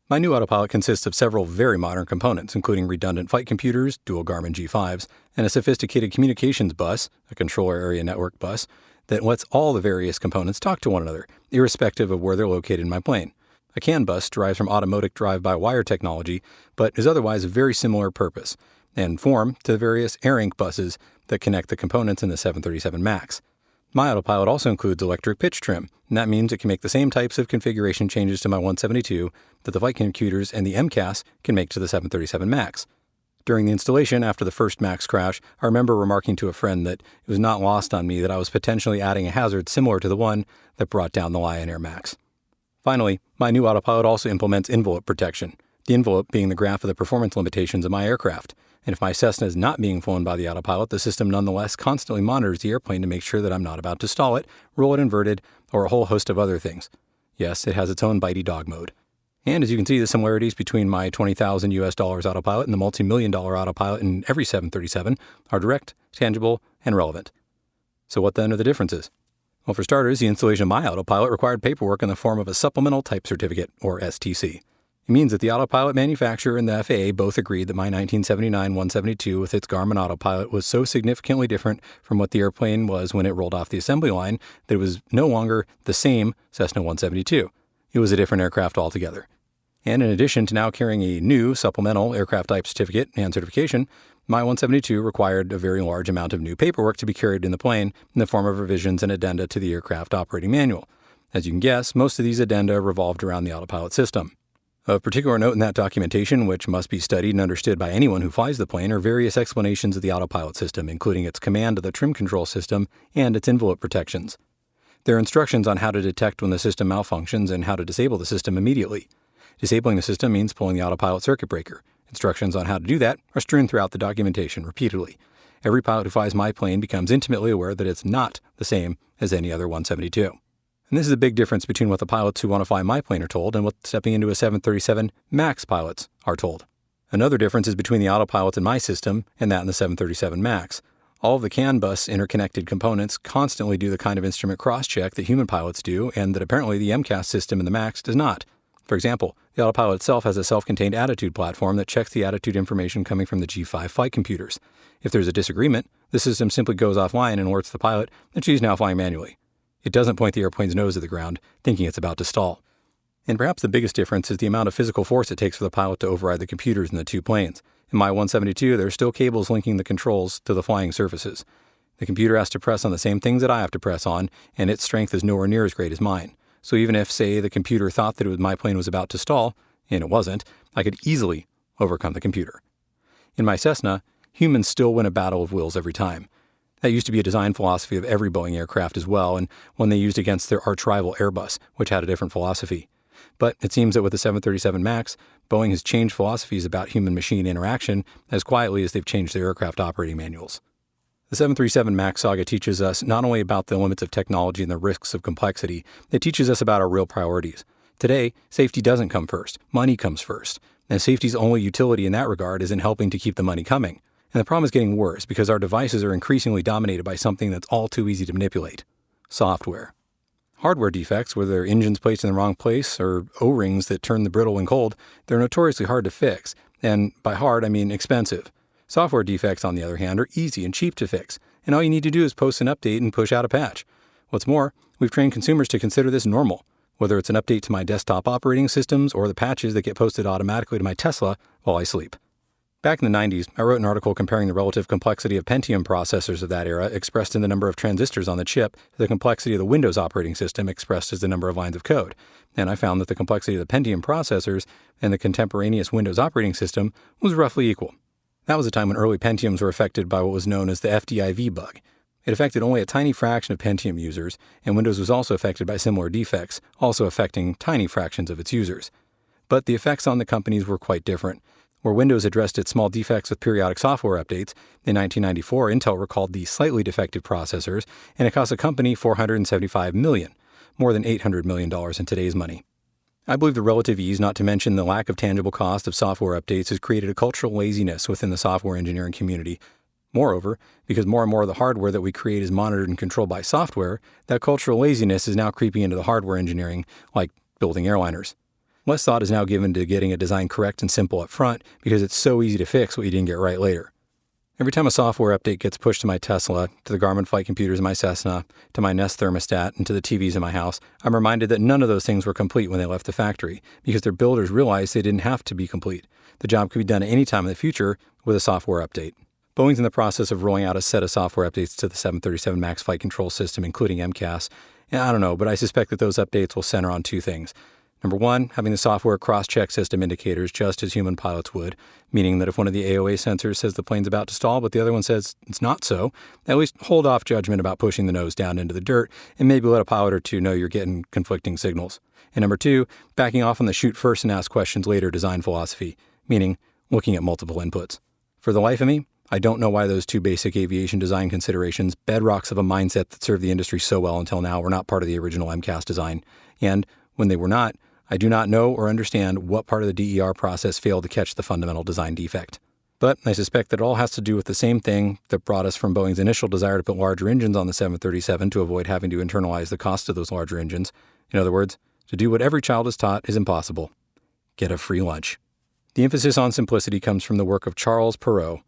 S1: My new autopilot consists of several very modern components, including redundant flight computers, dual Garmin G5s, and a sophisticated communications bus, a controller area network bus, that lets all the various components talk to one another, irrespective of where they're located in my plane. A CAN bus derives from automotive drive-by-wire technology, but is otherwise a very similar purpose and form to the various AirInc buses that connect the components in the 737 MAX. My autopilot also includes electric pitch trim, and that means it can make the same types of configuration changes to my 172 that the flight computers and the MCAS can make to the 737 MAX. During the installation after the first MAX crash, I remember remarking to a friend that it was not lost on me that I was potentially adding a hazard similar to the one that brought down the Lion Air Max. Finally, my new autopilot also implements envelope protection, the envelope being the graph of the performance limitations of my aircraft. And if my Cessna is not being flown by the autopilot, the system nonetheless constantly monitors the airplane to make sure that I'm not about to stall it, roll it inverted, or a whole host of other things. Yes, it has its own bitey dog mode. And as you can see, the similarities between my $20,000 autopilot and the multi-million-dollar autopilot in every 737 are direct, tangible, and relevant. So what then are the differences? Well, for starters, the installation of my autopilot required paperwork in the form of a Supplemental Type Certificate, or STC. It means that the autopilot manufacturer and the FAA both agreed that my 1979 172 with its Garmin autopilot was so significantly different from what the airplane was when it rolled off the assembly line that it was no longer the same Cessna 172. It was a different aircraft altogether. And in addition to now carrying a new supplemental aircraft type certificate and certification, my 172 required a very large amount of new paperwork to be carried in the plane in the form of revisions and addenda to the aircraft operating manual. As you can guess, most of these addenda revolved around the autopilot system. Of particular note in that documentation, which must be studied and understood by anyone who flies the plane, are various explanations of the autopilot system, including its command of the trim control system and its envelope protections. There are instructions on how to detect when the system malfunctions and how to disable the system immediately. Disabling the system means pulling the autopilot circuit breaker. Instructions on how to do that are strewn throughout the documentation repeatedly. Every pilot who flies my plane becomes intimately aware that it's not the same as any other 172. And this is a big difference between what the pilots who want to fly my plane are told and what stepping into a 737 MAX pilots are told. Another difference is between the autopilots in my system and that in the 737 MAX. All of the CAN bus interconnected components constantly do the kind of instrument cross-check that human pilots do, and that apparently the MCAS system in the MAX does not. For example, the autopilot itself has a self-contained attitude platform that checks the attitude information coming from the G5 flight computers. If there's a disagreement, the system simply goes offline and alerts the pilot that she's now flying manually. It doesn't point the airplane's nose at the ground, thinking it's about to stall. And perhaps the biggest difference is the amount of physical force it takes for the pilot to override the computers in the two planes. In my 172, there are still cables linking the controls to the flying surfaces. The computer has to press on the same things that I have to press on, and its strength is nowhere near as great as mine. So even if, say, the computer thought that my plane was about to stall, and it wasn't, I could easily overcome the computer. In my Cessna, humans still win a battle of wills every time. That used to be a design philosophy of every Boeing aircraft as well, and one they used against their arch-rival Airbus, which had a different philosophy. But it seems that with the 737 MAX, Boeing has changed philosophies about human-machine interaction as quietly as they've changed their aircraft operating manuals. The 737 MAX saga teaches us not only about the limits of technology and the risks of complexity, it teaches us about our real priorities. Today, safety doesn't come first. Money comes first. And safety's only utility in that regard is in helping to keep the money coming. And the problem is getting worse because our devices are increasingly dominated by something that's all too easy to manipulate: software. Hardware defects, whether they're engines placed in the wrong place or O-rings that turn the brittle when cold, they're notoriously hard to fix. And by hard, I mean expensive. Software defects, on the other hand, are easy and cheap to fix, and all you need to do is post an update and push out a patch. What's more, we've trained consumers to consider this normal, whether it's an update to my desktop operating systems or the patches that get posted automatically to my Tesla while I sleep. Back in the 90s, I wrote an article comparing the relative complexity of Pentium processors of that era, expressed in the number of transistors on the chip, to the complexity of the Windows operating system, expressed as the number of lines of code. And I found that the complexity of the Pentium processors and the contemporaneous Windows operating system was roughly equal. That was a time when early Pentiums were affected by what was known as the FDIV bug. It affected only a tiny fraction of Pentium users, and Windows was also affected by similar defects, also affecting tiny fractions of its users. But the effects on the companies were quite different. Where Windows addressed its small defects with periodic software updates, in 1994 Intel recalled the slightly defective processors, and it cost the company $475 million, more than $800 million in today's money. I believe the relative ease, not to mention the lack of tangible cost of software updates, has created a cultural laziness within the software engineering community. Moreover, because more and more of the hardware that we create is monitored and controlled by software, that cultural laziness is now creeping into the hardware engineering, like building airliners. Less thought is now given to getting a design correct and simple up front because it's so easy to fix what you didn't get right later. Every time a software update gets pushed to my Tesla, to the Garmin flight computers in my Cessna, to my Nest thermostat, and to the TVs in my house, I'm reminded that none of those things were complete when they left the factory because their builders realized they didn't have to be complete. The job could be done at any time in the future with a software update. Boeing's in the process of rolling out a set of software updates to the 737 MAX flight control system, including MCAS. And I don't know, but I suspect that those updates will center on two things. Number one, having the software cross-check system indicators just as human pilots would, meaning that if one of the AOA sensors says the plane's about to stall but the other one says it's not so, at least hold off judgment about pushing the nose down into the dirt and maybe let a pilot or two know you're getting conflicting signals. And number two, backing off on the shoot first and ask questions later design philosophy, meaning looking at multiple inputs. For the life of me, I don't know why those two basic aviation design considerations, bedrocks of a mindset that served the industry so well until now, were not part of the original MCAS design. And when they were not, I do not know or understand what part of the DER process failed to catch the fundamental design defect. But I suspect that it all has to do with the same thing that brought us from Boeing's initial desire to put larger engines on the 737 to avoid having to internalize the cost of those larger engines. In other words, to do what every child is taught is impossible. Get a free lunch. The emphasis on simplicity comes from the work of Charles Perrow,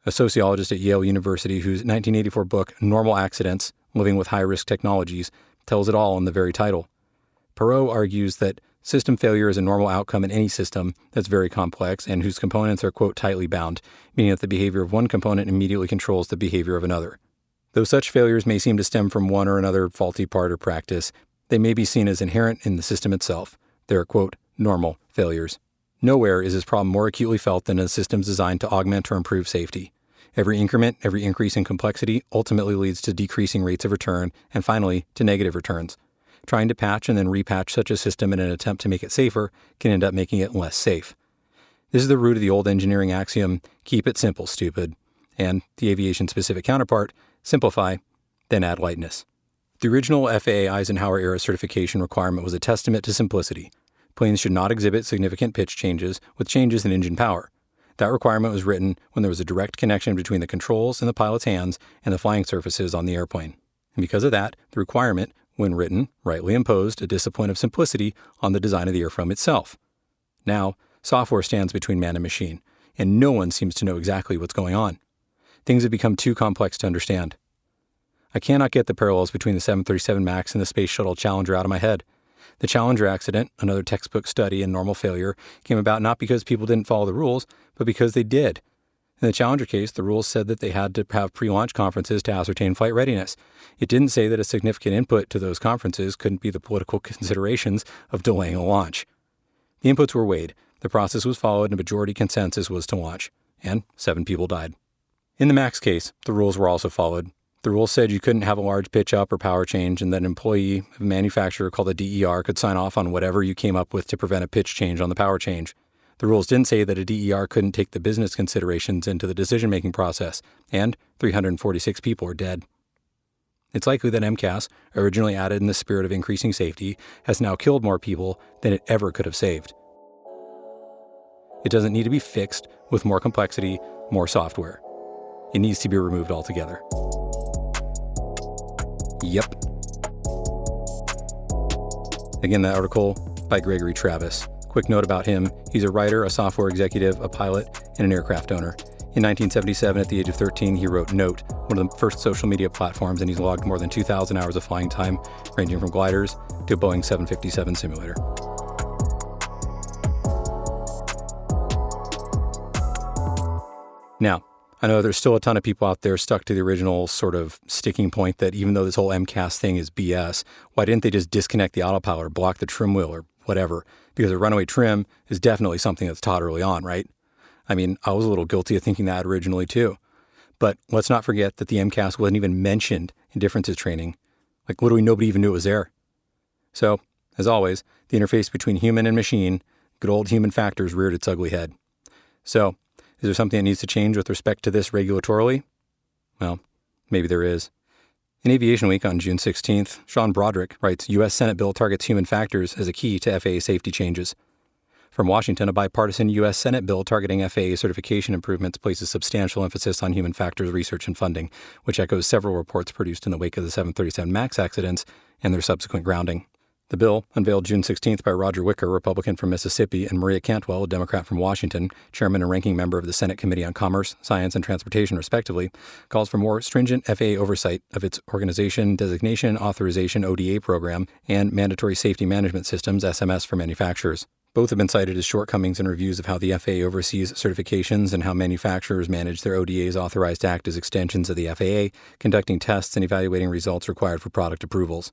S1: a sociologist at Yale University whose 1984 book, Normal Accidents, Living with High-Risk Technologies, tells it all in the very title. Perrow argues that system failure is a normal outcome in any system that's very complex and whose components are, quote, tightly bound, meaning that the behavior of one component immediately controls the behavior of another. Though such failures may seem to stem from one or another faulty part or practice, they may be seen as inherent in the system itself. They're, quote, normal failures. Nowhere is this problem more acutely felt than in systems designed to augment or improve safety. Every increment, every increase in complexity ultimately leads to decreasing rates of return and finally to negative returns. Trying to patch and then repatch such a system in an attempt to make it safer can end up making it less safe. This is the root of the old engineering axiom, keep it simple, stupid, and the aviation-specific counterpart, simplify, then add lightness. The original FAA Eisenhower-era certification requirement was a testament to simplicity. Planes should not exhibit significant pitch changes with changes in engine power. That requirement was written when there was a direct connection between the controls in the pilot's hands and the flying surfaces on the airplane. And because of that, the requirement, when written, rightly imposed a discipline of simplicity on the design of the airframe itself. Now, software stands between man and machine, and no one seems to know exactly what's going on. Things have become too complex to understand. I cannot get the parallels between the 737 MAX and the Space Shuttle Challenger out of my head. The Challenger accident, another textbook study in normal failure, came about not because people didn't follow the rules, but because they did. In the Challenger case, the rules said that they had to have pre-launch conferences to ascertain flight readiness. It didn't say that a significant input to those conferences couldn't be the political considerations of delaying a launch. The inputs were weighed, the process was followed, and a majority consensus was to launch, and 7 people died. In the MAX case, the rules were also followed. The rules said you couldn't have a large pitch up or power change, and that an employee of a manufacturer called a DER could sign off on whatever you came up with to prevent a pitch change on the power change. The rules didn't say that a DER couldn't take the business considerations into the decision-making process, and 346 people are dead. It's likely that MCAS, originally added in the spirit of increasing safety, has now killed more people than it ever could have saved. It doesn't need to be fixed with more complexity, more software. It needs to be removed altogether. Yep. Again, that article by Gregory Travis. Quick note about him. He's a writer, a software executive, a pilot, and an aircraft owner. In 1977, at the age of 13, he wrote Note, one of the first social media platforms, and he's logged more than 2,000 hours of flying time, ranging from gliders to a Boeing 757 simulator. Now, I know there's still a ton of people out there stuck to the original sort of sticking point that even though this whole MCAS thing is BS, why didn't they just disconnect the autopilot or block the trim wheel or whatever? Because a runaway trim is definitely something that's taught early on, right? I mean, I was a little guilty of thinking that originally too. But let's not forget that the MCAS wasn't even mentioned in differences training. Like literally nobody even knew it was there. So, as always, the interface between human and machine, good old human factors reared its ugly head. So, is there something that needs to change with respect to this regulatorily? Well, maybe there is. In Aviation Week on June 16th, Sean Broderick writes, U.S. Senate bill targets human factors as a key to FAA safety changes. From Washington, a bipartisan U.S. Senate bill targeting FAA certification improvements places substantial emphasis on human factors research and funding, which echoes several reports produced in the wake of the 737 MAX accidents and their subsequent grounding. The bill, unveiled June 16th by Roger Wicker, Republican from Mississippi, and Maria Cantwell, a Democrat from Washington, chairman and ranking member of the Senate Committee on Commerce, Science, and Transportation, respectively, calls for more stringent FAA oversight of its Organization, Designation, Authorization ODA program and Mandatory Safety Management Systems, SMS, for manufacturers. Both have been cited as shortcomings in reviews of how the FAA oversees certifications and how manufacturers manage their ODAs authorized to act as extensions of the FAA, conducting tests and evaluating results required for product approvals.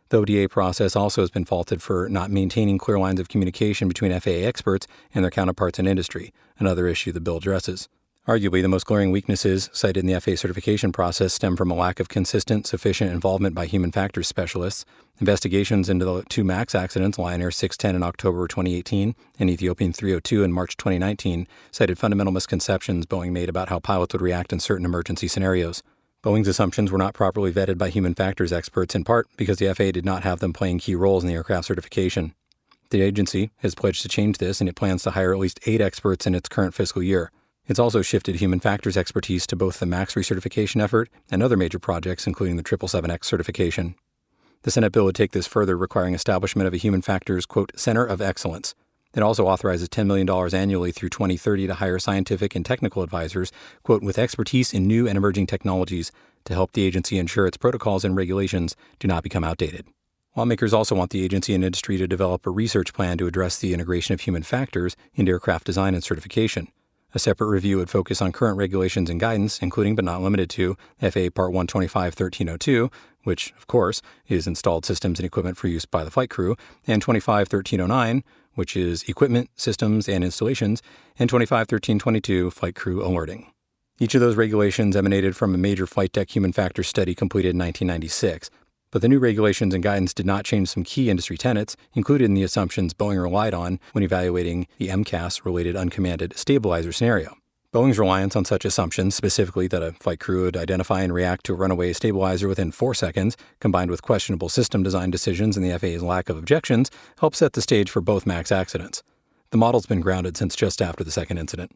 S1: The ODA process also has been faulted for not maintaining clear lines of communication between FAA experts and their counterparts in industry, another issue the bill addresses. Arguably, the most glaring weaknesses cited in the FAA certification process stem from a lack of consistent, sufficient involvement by human factors specialists. Investigations into the 2 MAX accidents, Lion Air 610 in October 2018 and Ethiopian 302 in March 2019, cited fundamental misconceptions Boeing made about how pilots would react in certain emergency scenarios. Boeing's assumptions were not properly vetted by human factors experts, in part because the FAA did not have them playing key roles in the aircraft certification. The agency has pledged to change this, and it plans to hire at least 8 experts in its current fiscal year. It's also shifted human factors expertise to both the MAX recertification effort and other major projects, including the 777X certification. The Senate bill would take this further, requiring establishment of a human factors, quote, Center of Excellence. It also authorizes $10 million annually through 2030 to hire scientific and technical advisors, quote, with expertise in new and emerging technologies to help the agency ensure its protocols and regulations do not become outdated. Lawmakers also want the agency and industry to develop a research plan to address the integration of human factors into aircraft design and certification. A separate review would focus on current regulations and guidance, including but not limited to FAA Part 125.1302, which, of course, is installed systems and equipment for use by the flight crew, and 25.1309, which is equipment, systems, and installations, and 25.1322, flight crew alerting. Each of those regulations emanated from a major flight deck human factors study completed in 1996. But the new regulations and guidance did not change some key industry tenets included in the assumptions Boeing relied on when evaluating the MCAS-related uncommanded stabilizer scenario. Boeing's reliance on such assumptions, specifically that a flight crew would identify and react to a runaway stabilizer within 4 seconds, combined with questionable system design decisions and the FAA's lack of objections, helped set the stage for both MAX accidents. The model's been grounded since just after the second incident.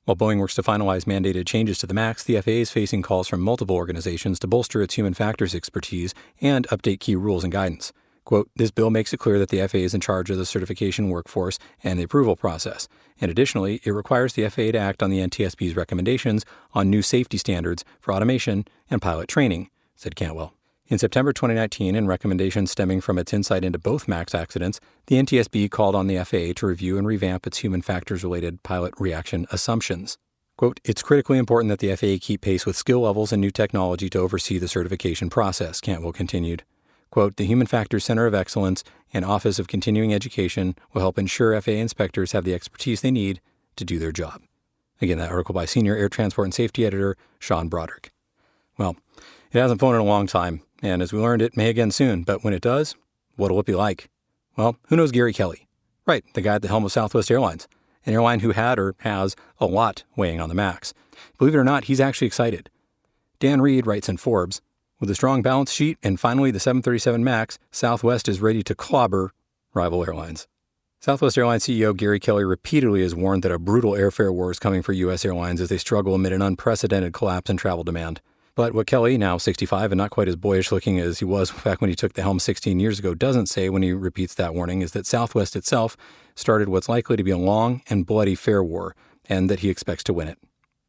S1: While Boeing works to finalize mandated changes to the MAX, the FAA is facing calls from multiple organizations to bolster its human factors expertise and update key rules and guidance. Quote, this bill makes it clear that the FAA is in charge of the certification workforce and the approval process. And additionally, it requires the FAA to act on the NTSB's recommendations on new safety standards for automation and pilot training, said Cantwell. In September 2019, in recommendations stemming from its insight into both MAX accidents, the NTSB called on the FAA to review and revamp its human factors-related pilot reaction assumptions. Quote, it's critically important that the FAA keep pace with skill levels and new technology to oversee the certification process, Cantwell continued. Quote, the Human Factors Center of Excellence and Office of Continuing Education will help ensure FAA inspectors have the expertise they need to do their job. Again, that article by Senior Air Transport and Safety Editor Sean Broderick. Well, it hasn't flown in a long time, and as we learned, it may again soon, but when it does, what'll it be like? Well, who knows Gary Kelly? Right, the guy at the helm of Southwest Airlines, an airline who had or has a lot weighing on the MAX. Believe it or not, he's actually excited. Dan Reed writes in Forbes, with a strong balance sheet and finally the 737 MAX, Southwest is ready to clobber rival airlines. Southwest Airlines CEO Gary Kelly repeatedly has warned that a brutal airfare war is coming for U.S. airlines as they struggle amid an unprecedented collapse in travel demand. But what Kelly, now 65 and not quite as boyish looking as he was back when he took the helm 16 years ago, doesn't say when he repeats that warning is that Southwest itself started what's likely to be a long and bloody fare war, and that he expects to win it.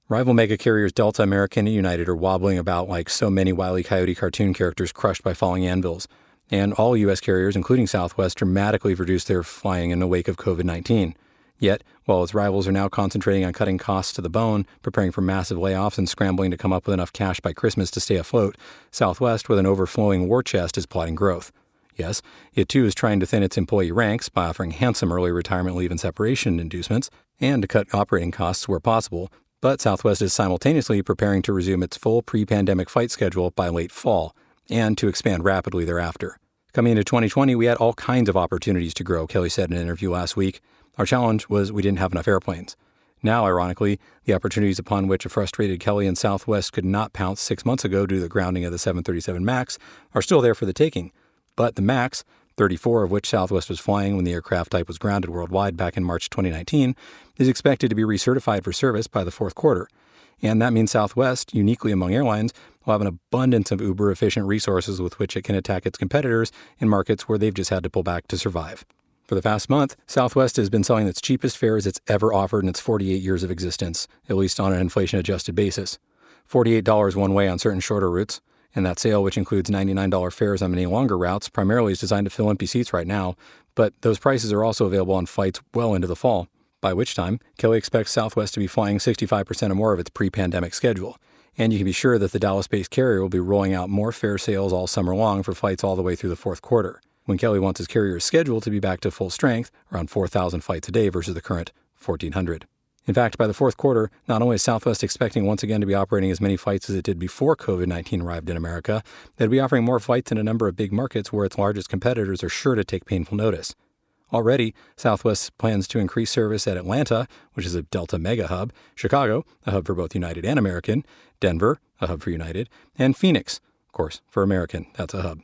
S1: Rival mega carriers Delta, American, and United are wobbling about like so many Wile E. Coyote cartoon characters crushed by falling anvils. And all U.S. carriers, including Southwest, dramatically reduced their flying in the wake of COVID-19. Yet, while its rivals are now concentrating on cutting costs to the bone, preparing for massive layoffs and scrambling to come up with enough cash by Christmas to stay afloat, Southwest, with an overflowing war chest, is plotting growth. Yes, it too is trying to thin its employee ranks by offering handsome early retirement leave and separation inducements, and to cut operating costs where possible, but Southwest is simultaneously preparing to resume its full pre-pandemic flight schedule by late fall, and to expand rapidly thereafter. Coming into 2020, we had all kinds of opportunities to grow, Kelly said in an interview last week. Our challenge was we didn't have enough airplanes. Now, ironically, the opportunities upon which a frustrated Kelly and Southwest could not pounce 6 months ago due to the grounding of the 737 MAX are still there for the taking. But the MAX, 34 of which Southwest was flying when the aircraft type was grounded worldwide back in March 2019, is expected to be recertified for service by the fourth quarter. And that means Southwest, uniquely among airlines, will have an abundance of uber-efficient resources with which it can attack its competitors in markets where they've just had to pull back to survive. For the past month, Southwest has been selling its cheapest fares it's ever offered in its 48 years of existence, at least on an inflation-adjusted basis. $48 one way on certain shorter routes, and that sale, which includes $99 fares on many longer routes, primarily is designed to fill empty seats right now, but those prices are also available on flights well into the fall, by which time Kelly expects Southwest to be flying 65% or more of its pre-pandemic schedule. And you can be sure that the Dallas-based carrier will be rolling out more fare sales all summer long for flights all the way through the fourth quarter, when Kelly wants his carrier's schedule to be back to full strength, around 4,000 flights a day versus the current 1,400. In fact, by the fourth quarter, not only is Southwest expecting once again to be operating as many flights as it did before COVID-19 arrived in America, they'll be offering more flights in a number of big markets where its largest competitors are sure to take painful notice. Already, Southwest plans to increase service at Atlanta, which is a Delta mega hub, Chicago, a hub for both United and American, Denver, a hub for United, and Phoenix, of course, for American, that's a hub.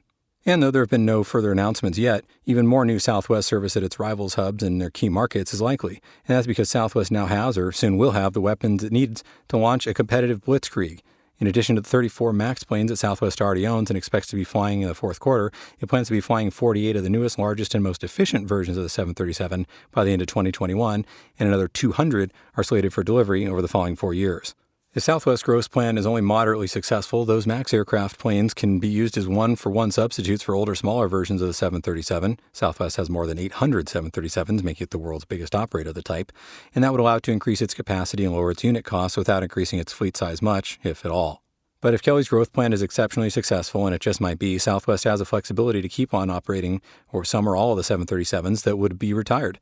S1: And though there have been no further announcements yet, even more new Southwest service at its rivals' hubs and their key markets is likely. And that's because Southwest now has, or soon will have, the weapons it needs to launch a competitive blitzkrieg. In addition to the 34 MAX planes that Southwest already owns and expects to be flying in the fourth quarter, it plans to be flying 48 of the newest, largest, and most efficient versions of the 737 by the end of 2021, and another 200 are slated for delivery over the following 4 years. If Southwest's growth plan is only moderately successful, those MAX aircraft planes can be used as one-for-one substitutes for older, smaller versions of the 737. Southwest has more than 800 737s, making it the world's biggest operator of the type, and that would allow it to increase its capacity and lower its unit costs without increasing its fleet size much, if at all. But if Kelly's growth plan is exceptionally successful, and it just might be, Southwest has the flexibility to keep on operating, or some or all of the 737s that would be retired.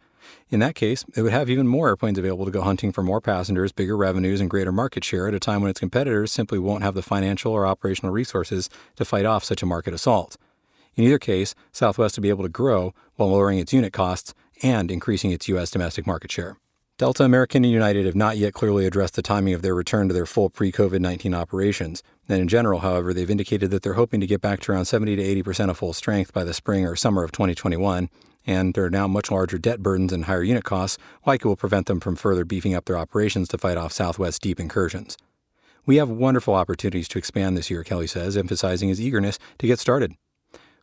S1: In that case, it would have even more airplanes available to go hunting for more passengers, bigger revenues, and greater market share at a time when its competitors simply won't have the financial or operational resources to fight off such a market assault. In either case, Southwest will be able to grow while lowering its unit costs and increasing its U.S. domestic market share. Delta, American, and United have not yet clearly addressed the timing of their return to their full pre-COVID-19 operations. And in general, however, they've indicated that they're hoping to get back to around 70 to 80% of full strength by the spring or summer of 2021, and there are now much larger debt burdens and higher unit costs, like it will prevent them from further beefing up their operations to fight off Southwest's deep incursions. We have wonderful opportunities to expand this year, Kelly says, emphasizing his eagerness to get started.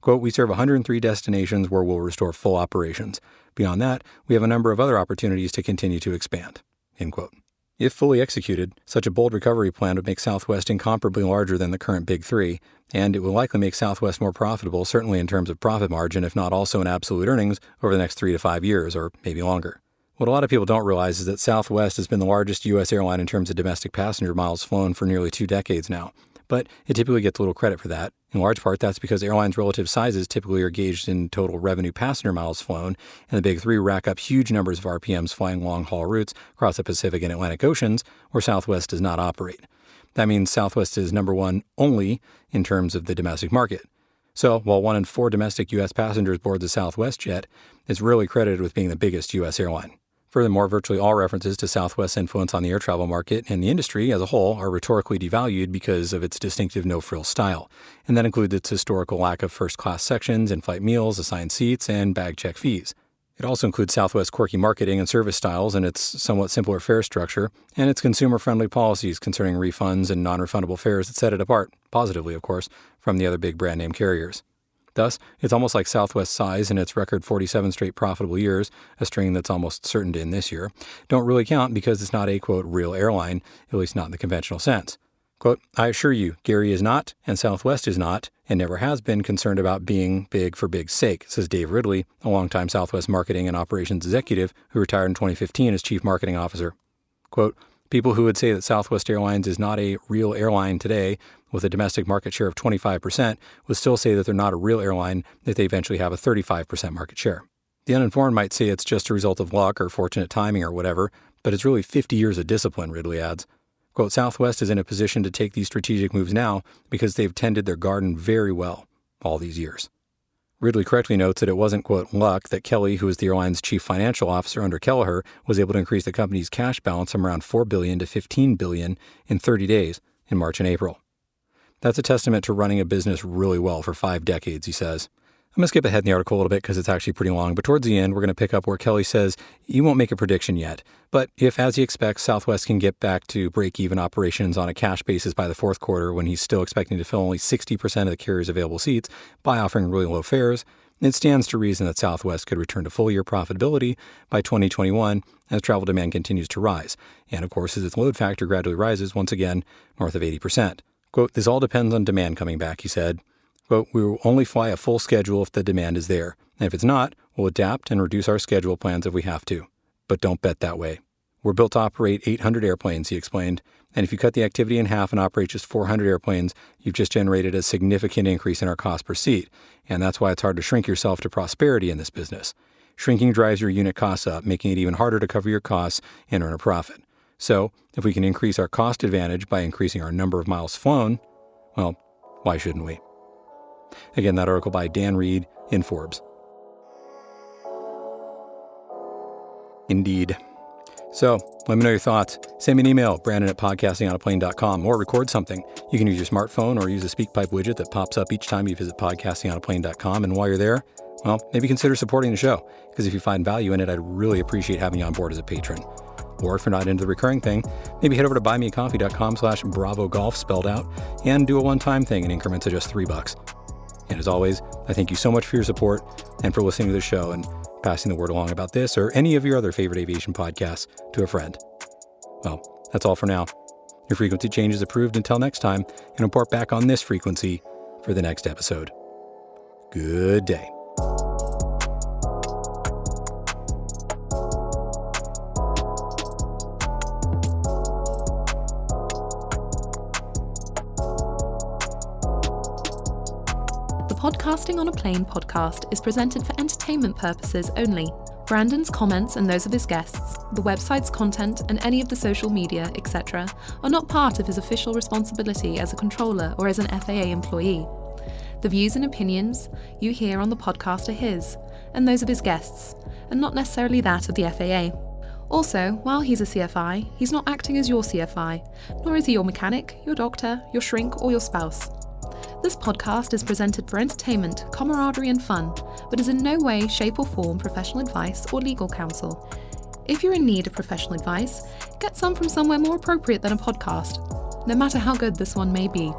S1: Quote, we serve 103 destinations where we'll restore full operations. Beyond that, we have a number of other opportunities to continue to expand. End quote. If fully executed, such a bold recovery plan would make Southwest incomparably larger than the current Big Three, and it will likely make Southwest more profitable, certainly in terms of profit margin, if not also in absolute earnings, over the next 3 to 5 years, or maybe longer. What a lot of people don't realize is that Southwest has been the largest U.S. airline in terms of domestic passenger miles flown for nearly 2 decades now. But it typically gets little credit for that. In large part, that's because airlines' relative sizes typically are gauged in total revenue passenger miles flown, and the Big Three rack up huge numbers of RPMs flying long-haul routes across the Pacific and Atlantic Oceans, where Southwest does not operate. That means Southwest is number one only in terms of the domestic market. So, while 1 in 4 domestic U.S. passengers board the Southwest jet, it's rarely credited with being the biggest U.S. airline. Furthermore, virtually all references to Southwest's influence on the air travel market and the industry as a whole are rhetorically devalued because of its distinctive no-frills style, and that includes its historical lack of first-class sections, in-flight meals, assigned seats, and bag check fees. It also includes Southwest's quirky marketing and service styles and its somewhat simpler fare structure, and its consumer-friendly policies concerning refunds and non-refundable fares that set it apart, positively of course, from the other big brand-name carriers. Thus, it's almost like Southwest's size and its record 47 straight profitable years, a string that's almost certain to end this year, don't really count because it's not a, quote, real airline, at least not in the conventional sense. Quote, I assure you, Gary is not, and Southwest is not, and never has been concerned about being big for big's sake, says Dave Ridley, a longtime Southwest marketing and operations executive who retired in 2015 as chief marketing officer. Quote, people who would say that Southwest Airlines is not a real airline today, with a domestic market share of 25%, would still say that they're not a real airline if they eventually have a 35% market share. The uninformed might say it's just a result of luck or fortunate timing or whatever, but it's really 50 years of discipline, Ridley adds. Quote, Southwest is in a position to take these strategic moves now because they've tended their garden very well all these years. Ridley correctly notes that it wasn't, quote, luck that Kelly, who was the airline's chief financial officer under Kelleher, was able to increase the company's cash balance from around $4 billion to $15 billion in 30 days in March and April. That's a testament to running a business really well for 5 decades, he says. I'm going to skip ahead in the article a little bit because it's actually pretty long, but towards the end, we're going to pick up where Kelly says he won't make a prediction yet. But if, as he expects, Southwest can get back to break-even operations on a cash basis by the fourth quarter when he's still expecting to fill only 60% of the carrier's available seats by offering really low fares, it stands to reason that Southwest could return to full-year profitability by 2021 as travel demand continues to rise, and of course as its load factor gradually rises once again north of 80%. Quote, this all depends on demand coming back, he said. Quote, we will only fly a full schedule if the demand is there, and if it's not, we'll adapt and reduce our schedule plans if we have to. But don't bet that way. We're built to operate 800 airplanes, he explained, and if you cut the activity in half and operate just 400 airplanes, you've just generated a significant increase in our cost per seat, and that's why it's hard to shrink yourself to prosperity in this business. Shrinking drives your unit costs up, making it even harder to cover your costs and earn a profit. So, if we can increase our cost advantage by increasing our number of miles flown, well, why shouldn't we? Again, that article by Dan Reed in Forbes. Indeed. So, let me know your thoughts. Send me an email, brandon@podcastingonaplane.com, or record something. You can use your smartphone or use a SpeakPipe widget that pops up each time you visit podcastingonaplane.com. And while you're there, well, maybe consider supporting the show, because if you find value in it, I'd really appreciate having you on board as a patron. Or if you're not into the recurring thing, maybe head over to buymeacoffee.com/BravoGolf spelled out and do a one-time thing in increments of just $3. And as always, I thank you so much for your support and for listening to the show and passing the word along about this or any of your other favorite aviation podcasts to a friend. Well, that's all for now. Your frequency change is approved until next time, and report back on this frequency for the next episode. Good day.
S2: Podcasting on a Plane podcast is presented for entertainment purposes only. Brandon's comments and those of his guests, the website's content, and any of the social media, etc., are not part of his official responsibility as a controller or as an FAA employee. The views and opinions you hear on the podcast are his, and those of his guests, and not necessarily that of the FAA. Also, while he's a CFI, he's not acting as your CFI, nor is he your mechanic, your doctor, your shrink, or your spouse. This podcast is presented for entertainment, camaraderie, and fun, but is in no way, shape, or form professional advice or legal counsel. If you're in need of professional advice, get some from somewhere more appropriate than a podcast, no matter how good this one may be.